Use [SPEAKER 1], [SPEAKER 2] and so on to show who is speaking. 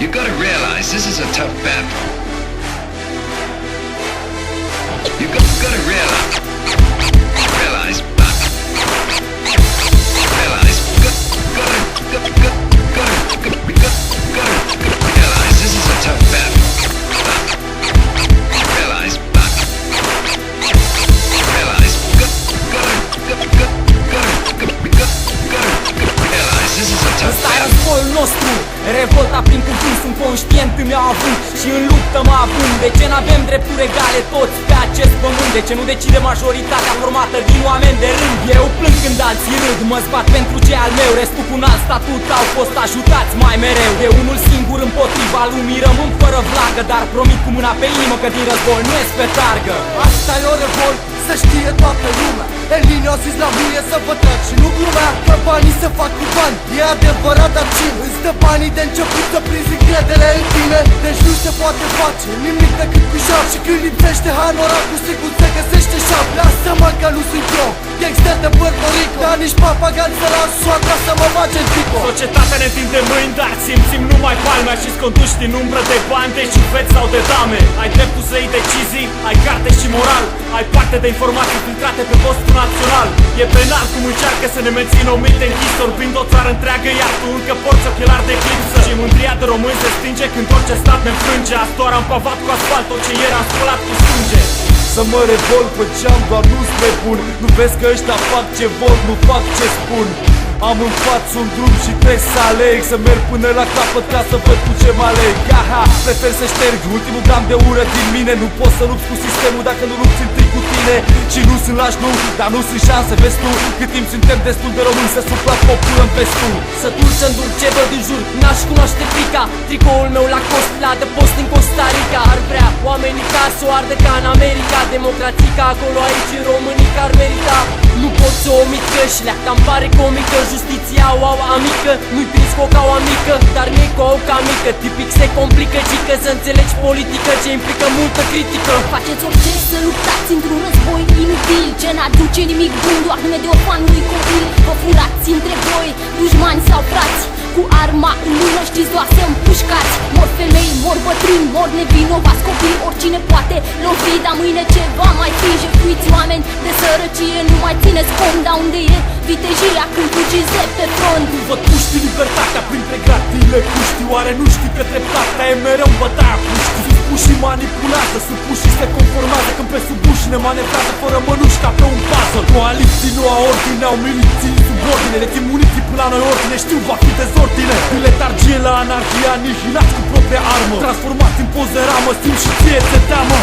[SPEAKER 1] You gotta realize this is a tough battle. You gotta realize, realize this is a tough battle. Realize this is a tough
[SPEAKER 2] Ăsta e
[SPEAKER 1] battle.
[SPEAKER 2] războiul nostru, revolta prin cuvânt, sunt conștient îmi au avut și în luptă mă abund. De ce n-avem drepturi egale toți pe acest pământ? De ce nu decide majoritatea formată din oameni de rând? Eu plâng când alții râd, mă zbat pentru ce al meu. Restul cu un alt statut au fost ajutați mai mereu. De unul singur împotriva lumii rămân fără vlagă, dar promit cu mâna pe inimă că din război nu e spetargă.
[SPEAKER 3] Asta e o revolt, să știe toată lumea. Elini au zis la muie să vă trag și nu glumea că banii se fac cu bani. E adevărat, dar cine îți dă banii de început să prinzi încredere în tine? Deci nu se poate face nimic decât cu șap. Și când lipsește hanoracul, sigur se găsește șap. Lasă-mă că nu sunt eu gangster de Puerto Rico, dar nici papagal să las soacra să mă bage în pico.
[SPEAKER 2] Societatea ne tinde mâini, dar simțim numai palmea și conduși din umbră de bani, de ciuveți sau de dame. Ai dreptul să iei decizii, ai carte și moral, ai parte de informații filtrate pe postul național. E penal cum încearcă să ne mențină omite închis, orbind o țară întreagă, iar tu încă porți ochelari de eclipsă. Și mândria de români se stinge când orice stat ne înfrânge. Astora am pavat cu asfalt, tot ce ieri am spălat cu sânge.
[SPEAKER 3] Să mă revol pe ce-am, doar nu-s nebun. Nu vezi că ăștia fac ce vor, nu fac ce spun. Am în față un drum și trebuie să aleg, să merg până la capăt ca să văd cu ce mă aleg. Aha, prefer să șterg ultimul gram de ură din mine. Nu poți să lupți cu sistemul dacă nu lupți întâi cu tine. Și nu sunt lași, nu, dar nu sunt șanse, vezi tu. Cât timp suntem destul de români să supra popul în vestul.
[SPEAKER 2] Să dulci să îndur ce văd în jur, n-aș cunoaște frica. Tricoul meu la cost, la de post în Costa Rica. Ar vrea oamenii ca să o ardă ca în America. Democratica acolo, aici în România ar merita. Nu pot să omit că șleacta îmi pare comică. Justiția o au amică, nu-i prins cu o caua mică, dar nu-i cu o ca mică. Tipic se complică, cică, să înțelegi politică ce implică multă critică.
[SPEAKER 4] Faceți orice să luptați într-un război inutil, ce n-aduce nimic bun, doar nume de orfanului copil. Vă furați între voi, dușmani sau frați, cu arma în mână știți doar să împușcați. Mor femei, mor bătrâni, mor nevinovați copii. Oricine poate lovi, dar mâine ce va mai fi? Jefuiți oameni de sărăcie, nu mai țineți cont. Dar unde e vitejia când fugiți de pe front?
[SPEAKER 2] Văd puști libertatea printre gratile cuști. Oare nu știi că dreptatea e mereu în bătaia puști? Supuși și manipulează, supuși și se conformează, când pe sub uși ne manevrează fără mănuși ca pe un puzzle. Coaliții nu au ordine, au miliții subordine. Le țin muniții până la noi ordine, știu va fi dezordine. Din letargie la anarhie, anihilați cu propria armă, transformați în poze ramă, simt și ție te teamă.